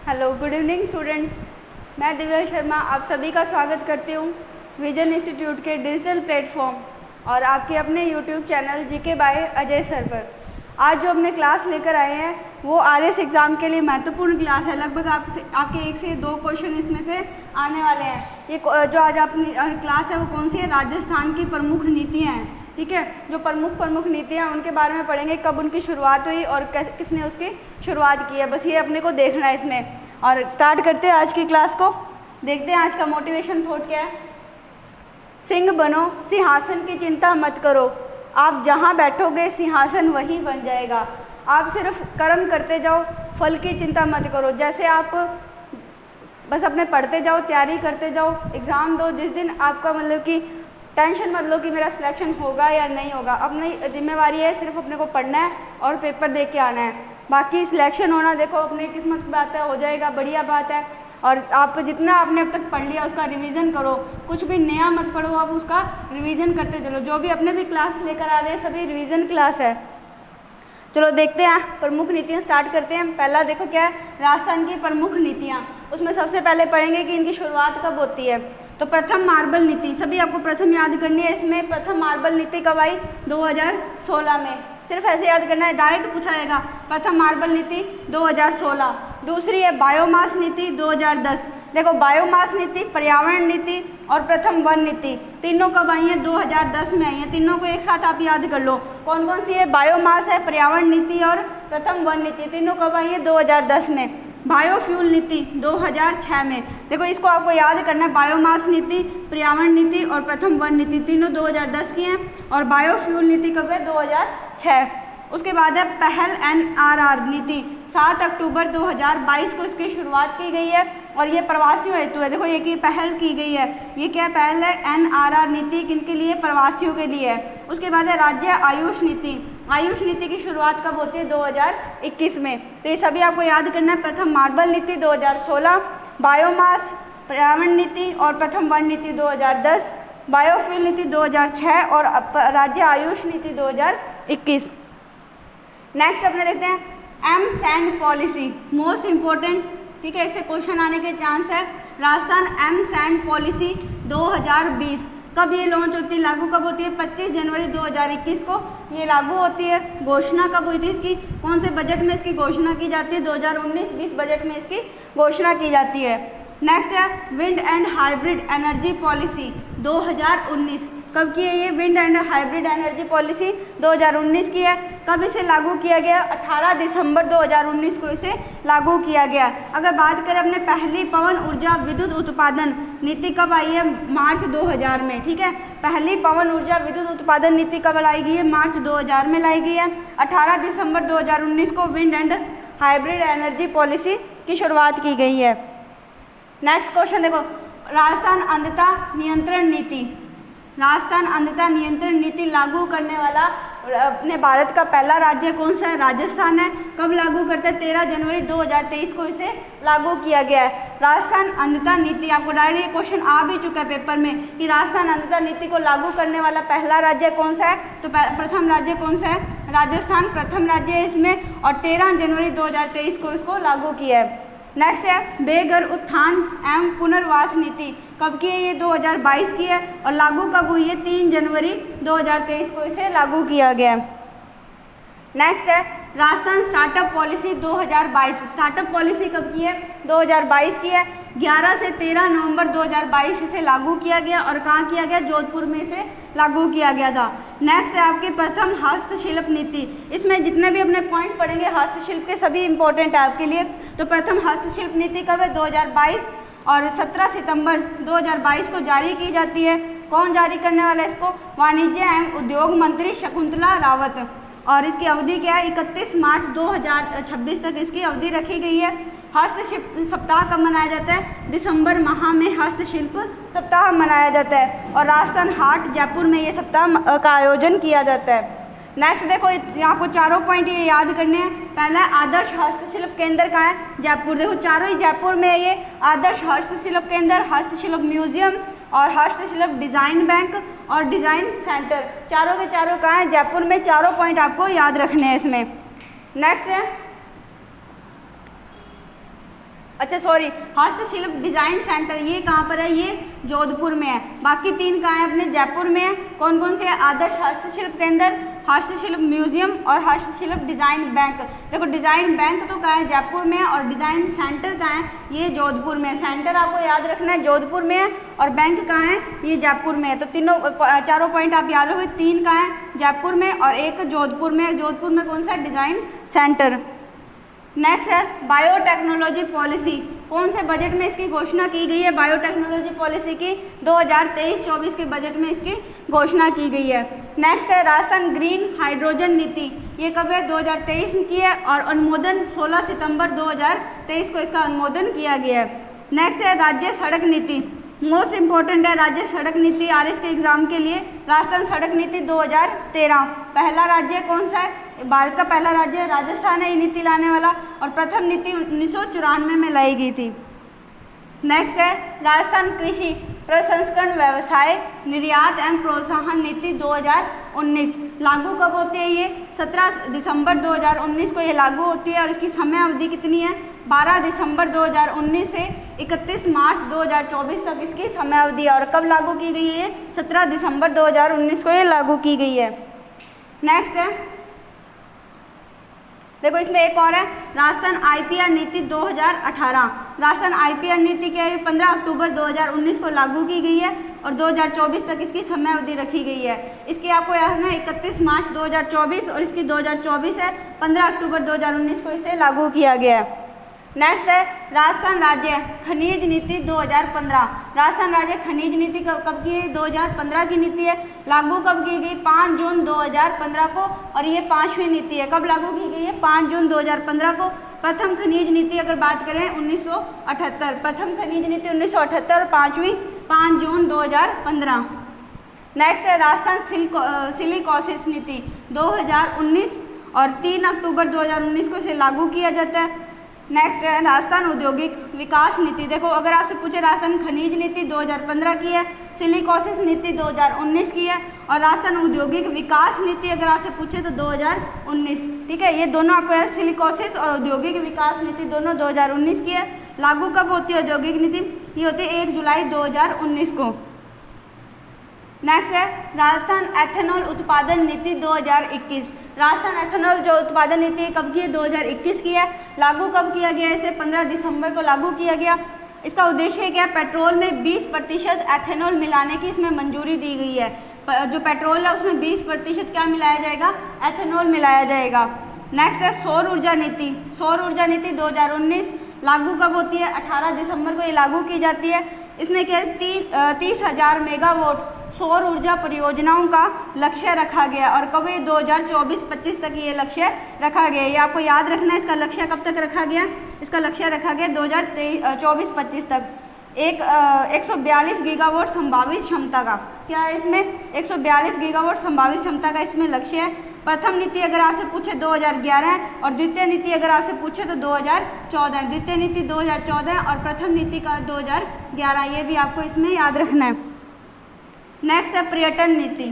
Hello, good evening students. मैं दिव्या शर्मा आप सभी का स्वागत करती हूँ विजन इंस्टीट्यूट के डिजिटल प्लेटफॉर्म और आपके अपने YouTube channel GK by Ajay sir पर। आज जो हमने क्लास लेकर आए हैं वो आरएस एग्ज़ाम के लिए महत्वपूर्ण क्लास है। लगभग आपके 1 से 2 क्वेश्चन इसमें से आने वाले हैं। ये जो आज अपनी क्लास है वो कौन सी है? राजस्थान की प्रमुख नीतियाँ हैं। ठीक है, जो प्रमुख नीतियाँ उनके बारे में पढ़ेंगे, कब उनकी शुरुआत हुई और किसने उसकी शुरुआत की है। बस ये अपने को देखना है इसमें। और स्टार्ट करते हैं आज की क्लास को। देखते हैं आज का मोटिवेशन थॉट क्या है। सिंह बनो, सिंहासन की चिंता मत करो, आप जहाँ बैठोगे सिंहासन वही बन जाएगा। आप सिर्फ कर्म करते जाओ, फल की चिंता मत करो। जैसे आप बस अपने पढ़ते जाओ, तैयारी करते जाओ, एग्ज़ाम दो। जिस दिन आपका मतलब कि टेंशन मत लो कि मेरा सिलेक्शन होगा या नहीं होगा। अपनी जिम्मेवारी है, सिर्फ अपने को पढ़ना है और पेपर दे के आना है। बाकी सिलेक्शन होना देखो अपनी किस्मत की बात है, हो जाएगा, बढ़िया बात है। और आप जितना आपने अब तक पढ़ लिया उसका रिवीजन करो, कुछ भी नया मत पढ़ो, आप उसका रिवीजन करते चलो। जो भी अपने भी क्लास लेकर आ रहे हैं सभी रिवीजन क्लास है। चलो देखते हैं, प्रमुख नीतियाँ स्टार्ट करते हैं। पहला देखो क्या है, राजस्थान की प्रमुख नीतियाँ। उसमें सबसे पहले पढ़ेंगे कि इनकी शुरुआत कब होती है। तो प्रथम मार्बल नीति, सभी आपको प्रथम याद करनी है। इसमें प्रथम मार्बल नीति कब आई? 2016 में। सिर्फ ऐसे याद करना है, डायरेक्ट पूछा जाएगा। प्रथम मार्बल नीति 2016। दूसरी है बायोमास नीति 2010। देखो बायोमास नीति, पर्यावरण नीति और प्रथम वन नीति तीनों कब आई हैं? 2010 में आई हैं। तीनों को एक साथ आप याद कर लो। कौन कौन सी है? बायोमास है, पर्यावरण नीति और प्रथम वन नीति। तीनों कब आई हैं? 2010 में। बायोफ्यूल नीति 2006 में। देखो इसको आपको याद करना है। बायोमास नीति, पर्यावरण नीति और प्रथम वन नीति तीनों 2010 की हैं और बायोफ्यूल नीति कब है? 2006। उसके बाद है पहल NRR नीति, 7 अक्टूबर 2022 को इसकी शुरुआत की गई है और ये प्रवासियों हेतु है। देखो ये की पहल की गई है। ये क्या पहल है? NRR नीति किनके लिए? प्रवासियों के लिए है। उसके बाद है राज्य आयुष नीति। आयुष नीति की शुरुआत कब होती है? 2021 में। तो ये सभी आपको याद करना है। प्रथम मार्बल नीति 2016, बायोमास, पर्यावरण नीति और प्रथम वन नीति 2010, बायोफ्यूल नीति 2006 और राज्य आयुष नीति 2021। नेक्स्ट अपने देखते हैं M sand policy, most important. ठीक है, इससे क्वेश्चन आने के चांस है। राजस्थान एम सैंड पॉलिसी 2020 कब ये लॉन्च होती है, लागू कब होती है? 25 जनवरी 2021 को ये लागू होती है। घोषणा कब हुई थी इसकी? कौन से बजट में इसकी घोषणा की जाती है? 2019-20 बजट में इसकी घोषणा की जाती है। नेक्स्ट है wind and hybrid energy policy 2019। कब की है ये wind and hybrid energy policy? 2019 की है। कब इसे लागू किया गया? 18 दिसंबर 2019 को इसे लागू किया गया। अगर बात करें अपने पहली पवन ऊर्जा विद्युत उत्पादन नीति कब आई है? मार्च 2000 में। ठीक है, पहली पवन ऊर्जा विद्युत उत्पादन नीति कब लाई गई है? मार्च 2000 में लाई गई है। 18 दिसंबर 2019 को wind and hybrid energy policy की शुरुआत की गई है। नेक्स्ट क्वेश्चन देखो, राजस्थान अंधता नियंत्रण नीति। राजस्थान अंधता नियंत्रण नीति लागू करने वाला अपने भारत का पहला राज्य कौन सा है? राजस्थान है। कब लागू करते हैं? 13 जनवरी 2023 को इसे लागू किया गया है। राजस्थान अंधता नीति, आपको डायरेक्ट क्वेश्चन आ भी चुका है पेपर में कि राजस्थान अंधता नीति को लागू करने वाला पहला राज्य कौन सा है? तो प्रथम राज्य कौन सा है? राजस्थान प्रथम राज्य है इसमें और 13 जनवरी 2023 को इसको लागू किया है। नेक्स्ट है बेघर उत्थान एवं पुनर्वास नीति। कब की है ये? 2022 की है और लागू कब हुई है? 3 जनवरी 2023 को इसे लागू किया गया। नेक्स्ट है Rajasthan startup policy 2022। Startup policy कब की है? 2022 की है। 11 से 13 नवंबर 2022 इसे लागू किया गया और कहाँ किया गया? जोधपुर में इसे लागू किया गया था। नेक्स्ट है आपकी प्रथम हस्तशिल्प नीति। इसमें जितने भी अपने पॉइंट पढ़ेंगे हस्तशिल्प के सभी इंपॉर्टेंट है आपके लिए। तो प्रथम हस्तशिल्प नीति कब है? 2022 और 17 सितंबर 2022 को जारी की जाती है। कौन जारी करने वाला है इसको? वाणिज्य एवं उद्योग मंत्री शकुंतला रावत। और इसकी अवधि क्या है? 31 मार्च 2026 तक इसकी अवधि रखी गई है। हस्तशिल्प सप्ताह कब मनाया जाता है? दिसंबर माह में हस्तशिल्प सप्ताह मनाया जाता है और राजस्थान हाट जयपुर में ये सप्ताह का आयोजन किया जाता है। नेक्स्ट देखो, आपको चारों पॉइंट ये याद करने हैं। पहला आदर्श हस्तशिल्प केंद्र कहाँ है? जयपुर। देखो चारों ही जयपुर में है ये। आदर्श हस्तशिल्प केंद्र, हस्तशिल्प म्यूजियम और हस्तशिल्प डिज़ाइन बैंक और डिज़ाइन सेंटर, चारों के चारों कहाँ हैं? जयपुर में। चारों पॉइंट आपको याद रखने हैं इसमें। नेक्स्ट है अच्छा सॉरी, हस्तशिल्प डिजाइन सेंटर ये कहाँ पर है, ये जोधपुर में है। बाकी 3 कहाँ है, अपने जयपुर में है। कौन कौन से है, आदर्श हस्तशिल्प केंद्र, हस्तशिल्प म्यूजियम और हस्तशिल्प डिजाइन बैंक। देखो डिजाइन बैंक तो कहाँ है, जयपुर में है, और डिजाइन सेंटर कहाँ है, ये जोधपुर में है। सेंटर आपको याद रखना है जोधपुर में है, और बैंक कहाँ है, ये जयपुर में है। तो चारों पॉइंट आप याद रखोगे। 3 कहाँ है, जयपुर में, और 1 जोधपुर में। जोधपुर में कौन सा, डिजाइन सेंटर। नेक्स्ट है बायोटेक्नोलॉजी पॉलिसी। कौन से बजट में इसकी घोषणा की गई है, बायोटेक्नोलॉजी पॉलिसी की 2023-24 के बजट में इसकी घोषणा की गई है। नेक्स्ट है राजस्थान ग्रीन हाइड्रोजन नीति। ये कब है, 2023 की है, और अनुमोदन 16 सितंबर 2023 को इसका अनुमोदन किया गया है। नेक्स्ट है राज्य सड़क नीति। मोस्ट इम्पोर्टेंट है राज्य सड़क नीति RS के एग्जाम के लिए। राजस्थान सड़क नीति 2013। पहला राज्य कौन सा है, भारत का पहला राज्य राजस्थान है ये नीति लाने वाला, और प्रथम नीति 1994 में लाई गई थी। नेक्स्ट है राजस्थान कृषि प्रसंस्करण व्यवसाय निर्यात एवं प्रोत्साहन नीति 2019। लागू कब होती है ये, 17 दिसंबर 2019 को ये लागू होती है, और इसकी समय अवधि कितनी है, 12 दिसंबर 2019 से 31 मार्च 2024 तक इसकी समय अवधि है। और कब लागू की गई है, 17 दिसंबर 2019 को ये लागू की गई है। नेक्स्ट है, देखो इसमें एक और है राजस्थान IPR नीति 2018। राजस्थान IPR नीति क्या है, 15 अक्टूबर 2019 को लागू की गई है, और 2024 तक इसकी समय अवधि रखी गई है। इसकी आपको याद है 31 मार्च 2024, और इसकी 2024 है, 15 अक्टूबर 2019 को इसे लागू किया गया है। नेक्स्ट है राजस्थान राज्य खनिज नीति 2015। राजस्थान राज्य खनिज नीति कब की है, 2015 की नीति है। लागू कब की गई, 5 जून 2015 को, और ये 5वीं नीति है। कब लागू की गई है, 5 जून 2015 को। प्रथम खनिज नीति अगर बात करें 1978, प्रथम खनिज नीति 1978, और 5वीं 5 जून 2015। नेक्स्ट है राजस्थान सिलिकॉसिस नीति 2019, और 3 अक्टूबर 2019 को इसे लागू किया जाता है। नेक्स्ट है राजस्थान औद्योगिक विकास नीति। देखो अगर आपसे पूछे, राजस्थान खनिज नीति 2015 की है, सिलिकॉसिस नीति 2019 की है, और राजस्थान औद्योगिक विकास नीति अगर आपसे पूछे तो 2019। ठीक है, ये दोनों आपको सिलिकॉसिस और औद्योगिक विकास नीति दोनों 2019 की है। लागू कब होती है औद्योगिक नीति, ये होती है 1 जुलाई 2019 को। नेक्स्ट है राजस्थान एथेनॉल उत्पादन नीति 2021। राजस्थान एथेनॉल जो उत्पादन नीति कब की है, 2021 की है। लागू कब किया गया, इसे 15 दिसंबर को लागू किया गया। इसका उद्देश्य क्या है, पेट्रोल में 20% एथेनॉल मिलाने की इसमें मंजूरी दी गई है। जो पेट्रोल है उसमें 20% क्या मिलाया जाएगा, एथेनॉल मिलाया जाएगा। नेक्स्ट है सौर ऊर्जा नीति। सौर ऊर्जा नीति 2019 लागू कब होती है, 18 दिसंबर को ये लागू की जाती है। इसमें क्या है, 30,000 मेगावाट सौर ऊर्जा परियोजनाओं का लक्ष्य रखा गया, और कब ये 2024-25 तक ये लक्ष्य रखा गया। ये आपको याद रखना है, इसका लक्ष्य कब तक रखा गया, इसका लक्ष्य रखा गया 2024-25 तक। 142 गीगावाट संभावित क्षमता का क्या है, इसमें 142 गीगावाट संभावित क्षमता का इसमें लक्ष्य है। प्रथम नीति अगर आपसे पूछे 2011 है, और द्वितीय नीति अगर आपसे पूछे तो 2014 है। द्वितीय नीति 2014 है, और प्रथम नीति का 2011, ये भी आपको इसमें याद रखना है। नेक्स्ट है पर्यटन नीति।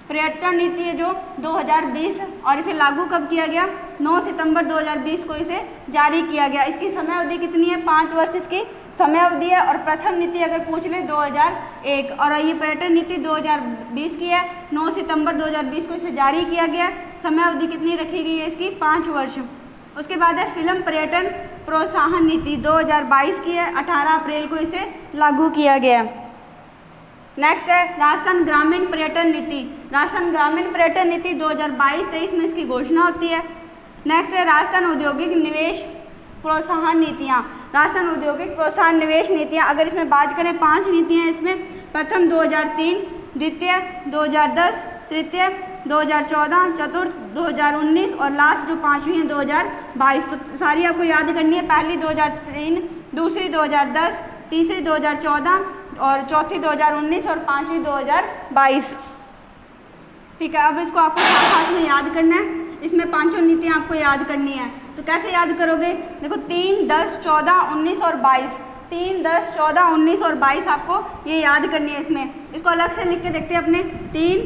पर्यटन नीति है जो 2020, और इसे लागू कब किया गया, 9 सितंबर 2020 को इसे जारी किया गया। इसकी समय अवधि कितनी है, 5 वर्ष इसकी समय अवधि है, और प्रथम नीति अगर पूछ ले 2001, और ये पर्यटन नीति 2020 की है। 9 सितंबर 2020 को इसे जारी किया गया। समय अवधि कितनी रखी गई है इसकी, 5 वर्ष। उसके बाद है फिल्म पर्यटन प्रोत्साहन नीति 2022 की है, 18 अप्रैल को इसे लागू किया गया। नेक्स्ट है राजस्थान ग्रामीण पर्यटन नीति। राजस्थान ग्रामीण पर्यटन नीति 2022-23 में इसकी घोषणा होती है। नेक्स्ट है राजस्थान औद्योगिक निवेश प्रोत्साहन नीतियाँ। राजस्थान औद्योगिक प्रोत्साहन निवेश नीतियाँ अगर इसमें बात करें, 5 नीतियाँ इसमें। प्रथम 2003, द्वितीय 2010, तृतीय 2014, चतुर्थ 2019, और लास्ट जो 5वीं है 2022। तो सारी आपको याद करनी है। पहली 2003, दूसरी 2010, तीसरी 2014, और चौथी 2019, और 5वीं 2022। ठीक है, अब इसको आपको साथ साथ में याद करना है। इसमें 5 नीतियाँ आपको याद करनी है। तो कैसे याद करोगे, देखो 3, 10, 14, 19 और 22। 3, 10, 14, 19 और 22 आपको ये याद करनी है। इसमें इसको अलग से लिख के देखते हैं अपने, 3,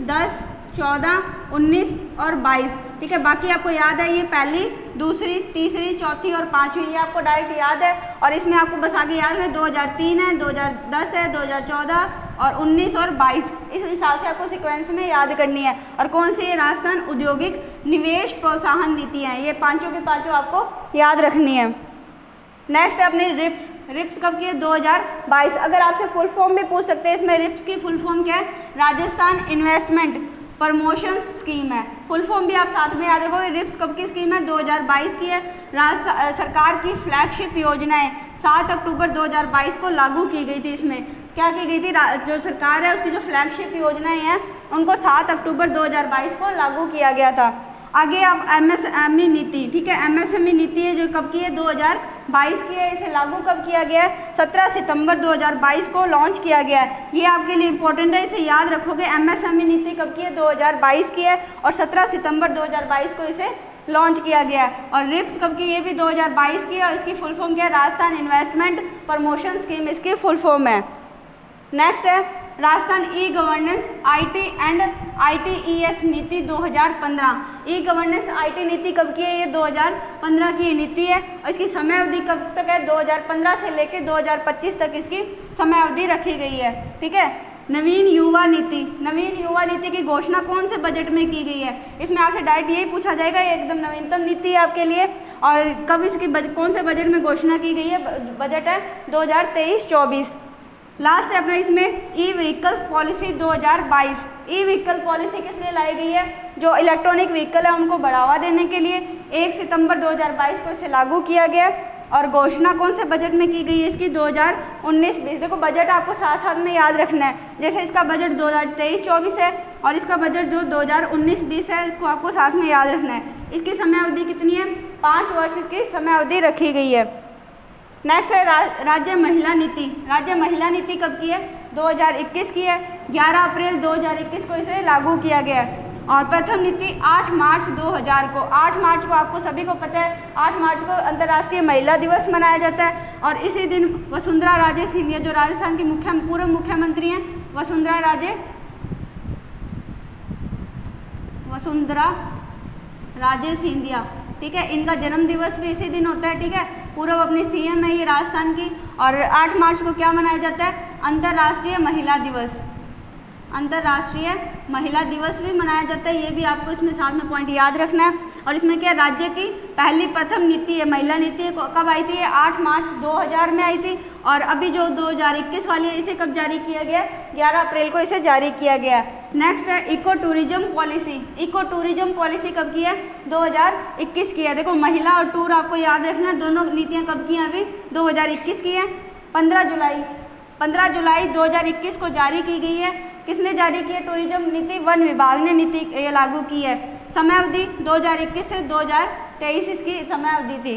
10, 14, 19 और 22। ठीक है, बाकी आपको याद है ये पहली दूसरी, तीसरी, चौथी और पाँचवीं, ये आपको डायरेक्ट याद है। और इसमें आपको बस आगे याद है 2003 है, 2010 है, 2014 और 19 और 22, इस हिसाब से आपको सीक्वेंस में याद करनी है। और कौन सी? राजस्थान औद्योगिक निवेश प्रोत्साहन नीति है। ये पाँचों के पाँचों आपको याद रखनी है। नेक्स्ट है अपनी रिप्स। रिप्स कब की है? 2022। अगर आपसे फुल फॉर्म भी पूछ सकते हैं इसमें, रिप्स की फुल फॉर्म क्या है? राजस्थान इन्वेस्टमेंट प्रमोशन स्कीम है। फुल फॉर्म भी आप साथ में याद रखोगे। रिप्स कब की स्कीम है? 2022 की है। राज्य सरकार की फ्लैगशिप योजनाएं 7 अक्टूबर 2022 को लागू की गई थी। इसमें क्या की गई थी? जो सरकार है उसकी जो फ्लैगशिप योजनाएं हैं उनको 7 अक्टूबर 2022 को लागू किया गया था। आगे आप एमएसएमई नीति, ठीक है, एमएसएमई नीति है जो कब की है? 2022 की है। इसे लागू कब किया गया है? 17 सितंबर 2022 को लॉन्च किया गया है। ये आपके लिए इंपॉर्टेंट है, इसे याद रखोगे। एमएसएमई नीति कब की है? 2022 की है और 17 सितंबर 2022 को इसे लॉन्च किया गया है। और रिप्स कब की? ये भी 2022 की है और इसकी फुल फॉर्म क्या है? राजस्थान इन्वेस्टमेंट प्रमोशन स्कीम इसकी फुल फॉर्म है। नेक्स्ट है Rajasthan e governance IT and ITES नीति 2015। ई गवर्नेंस आईटी नीति कब की है? ये 2015 की नीति है और इसकी समय अवधि कब तक है? 2015 से लेकर 2025 तक इसकी समय अवधि रखी गई है। ठीक है। नवीन युवा नीति, नवीन युवा नीति की घोषणा कौन से बजट में की गई है? इसमें आपसे डायरेक्ट यही पूछा जाएगा, ये एकदम नवीनतम नीति है आपके लिए। और कब इसकी कौन से बजट में घोषणा की गई है? बजट है 2023-24। लास्ट है अपना इसमें ई vehicles policy 2022। E vehicle policy किस लिए लाई गई है? जो इलेक्ट्रॉनिक व्हीकल है उनको बढ़ावा देने के लिए 1 सितंबर 2022 को इसे लागू किया गया। और घोषणा कौन से बजट में की गई है इसकी? 2019-20। देखो बजट आपको साथ साथ में याद रखना है। जैसे इसका बजट 2023-24 है और इसका बजट जो 2019-20 है इसको आपको साथ में याद रखना है। इसकी समय अवधि कितनी है? 5 वर्ष इसकी समय अवधि रखी गई है। नेक्स्ट है राज्य महिला नीति। राज्य महिला नीति कब की है? 2021 की है। 11 अप्रैल 2021 को इसे लागू किया गया है। और प्रथम नीति 8 मार्च 2000 को। 8 मार्च को आपको सभी को पता है 8 मार्च को अंतर्राष्ट्रीय महिला दिवस मनाया जाता है। और इसी दिन वसुंधरा राजे सिंधिया जो राजस्थान की पूर्व मुख्यमंत्री हैं, वसुंधरा राजे सिंधिया, ठीक है, इनका जन्म दिवस भी इसी दिन होता है। ठीक है, पूर्व अपनी सीएम है ये राजस्थान की। और 8 मार्च को क्या मनाया जाता है? अंतर्राष्ट्रीय महिला दिवस। अंतर्राष्ट्रीय महिला दिवस भी मनाया जाता है। ये भी आपको इसमें साथ में पॉइंट याद रखना है। और इसमें क्या राज्य की पहली प्रथम नीति है, महिला नीति कब आई थी? 8 मार्च 2000 में आई थी। और अभी जो 2021 वाली है इसे कब जारी किया गया? 11 अप्रैल को इसे जारी किया गया। नेक्स्ट है eco tourism policy. Eco tourism policy कब की है? 2021 की है। देखो महिला और टूर आपको याद रखना है। दोनों नीतियाँ कब की हैं? अभी 2021 की है। 15 जुलाई 2021 को जारी की गई है। किसने जारी की है? टूरिज्म नीति, वन विभाग ने नीति ये लागू की है। समय अवधि 2021 से 2023 इसकी समय अवधि थी।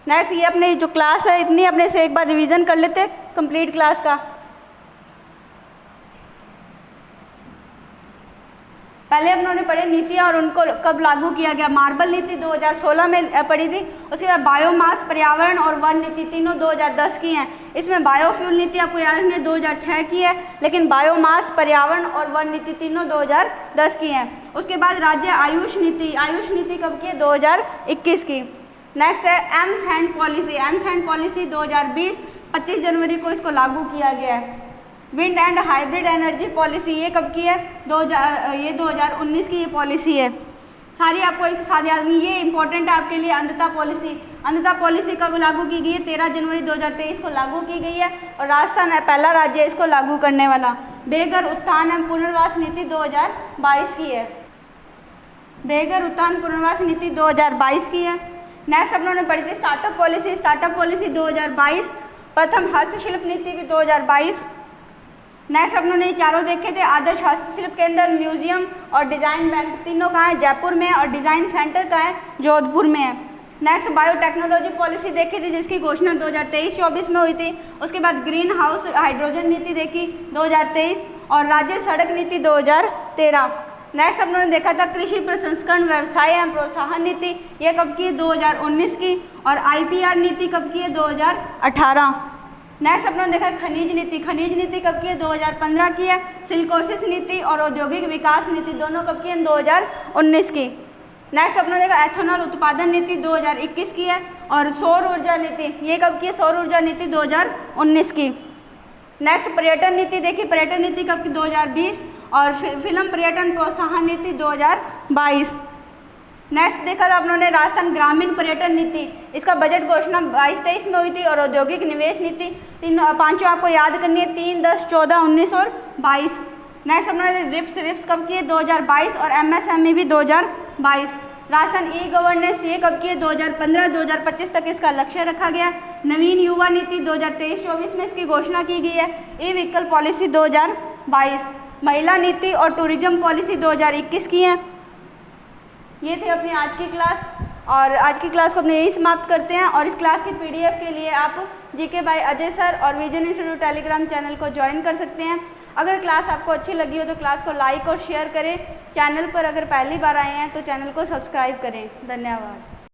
नेक्स्ट ये अपनी जो क्लास है इतनी अपने से एक बार रिवीजन कर लेते हैं कंप्लीट क्लास का। पहले हम लोगों ने पढ़े नीतियाँ और उनको कब लागू किया गया। मार्बल नीति 2016 में पढ़ी थी। उसके बाद बायोमास, पर्यावरण और वन नीति तीनों 2010 की हैं। इसमें बायोफ्यूल नीति आपको याद रखनी है 2006 की है, लेकिन बायोमास, पर्यावरण और वन नीति तीनों 2010 की हैं। उसके बाद राज्य आयुष नीति, आयुष नीति कब की है? 2021 की। नेक्स्ट है AIIMS hand policy. AIIMS hand policy 2020, 25 जनवरी को इसको लागू किया गया है। Wind and hybrid energy policy ये कब की है? 2019 की ये पॉलिसी है। सारी आपको एक साथ याद नहीं, ये इंपॉर्टेंट है आपके लिए। अंधता पॉलिसी, अंधता पॉलिसी कब लागू की गई है? 13 जनवरी 2023 को लागू की गई है और राजस्थान है पहला राज्य है इसको लागू करने वाला। बेघर उत्थान एवं पुनर्वास नीति 2022 की है। बेघर उत्थान पुनर्वास नीति 2022 की है। नेक्स्ट हम लोगों ने पढ़ी थी स्टार्टअप पॉलिसी। Startup policy 2022। प्रथम हस्तशिल्प नीति भी 2022। नेक्स्ट हम लोगों ने चारों देखे थे। आदर्श हस्तशिल्प केंद्र, म्यूजियम और डिज़ाइन बैंक तीनों कहाँ है? जयपुर में। और डिज़ाइन सेंटर कहाँ है? जोधपुर में है। नेक्स्ट बायोटेक्नोलॉजी पॉलिसी देखी थी जिसकी घोषणा 2023-24 में हुई थी। उसके बाद ग्रीन हाउस हाइड्रोजन नीति देखी 2023 और राज्य सड़क नीति 2013। नेक्स्ट हम लोगों ने देखा था कृषि प्रसंस्करण व्यवसाय एवं प्रोत्साहन नीति, ये कब की है? 2019 की। और IPR नीति कब की है? 2018। नेक्स्ट अपने देखा है खनिज नीति। खनिज नीति कब की है? 2015 की है। सिलिकोसिस नीति और औद्योगिक विकास नीति दोनों कब की है? 2019 की। नेक्स्ट अपना देखा एथेनॉल उत्पादन नीति 2021 की है। और सौर ऊर्जा नीति ये कब की है? सौर ऊर्जा नीति 2019 की। नेक्स्ट पर्यटन नीति देखिए, पर्यटन नीति कब की? 2020। और फिल्म पर्यटन प्रोत्साहन नीति 2022। नेक्स्ट देखा था आप लोगों ने राजस्थान ग्रामीण पर्यटन नीति, इसका बजट घोषणा 22-23 में हुई थी। और औद्योगिक निवेश नीति पांचों आपको याद करनी है, 3, 10, 14, 19 और 22। नेक्स्ट अपना रिप्स कब की है? 2022। और MSME भी 2022। राजस्थान ई गवर्नेंस ये कब की है? 2015-2025 तक इसका लक्ष्य रखा गया। नवीन युवा नीति 2023-24 में इसकी घोषणा की गई है। E vehicle policy 2022। महिला नीति और टूरिज्म पॉलिसी 2021 की है। ये थी अपनी आज की क्लास, और आज की क्लास को अपने यही समाप्त करते हैं। और इस क्लास की PDF के लिए आप GK बाय अजय सर और विजन इंस्टीट्यूट टेलीग्राम चैनल को ज्वाइन कर सकते हैं। अगर क्लास आपको अच्छी लगी हो तो क्लास को लाइक और शेयर करें। चैनल पर अगर पहली बार आए हैं तो चैनल को सब्सक्राइब करें। धन्यवाद।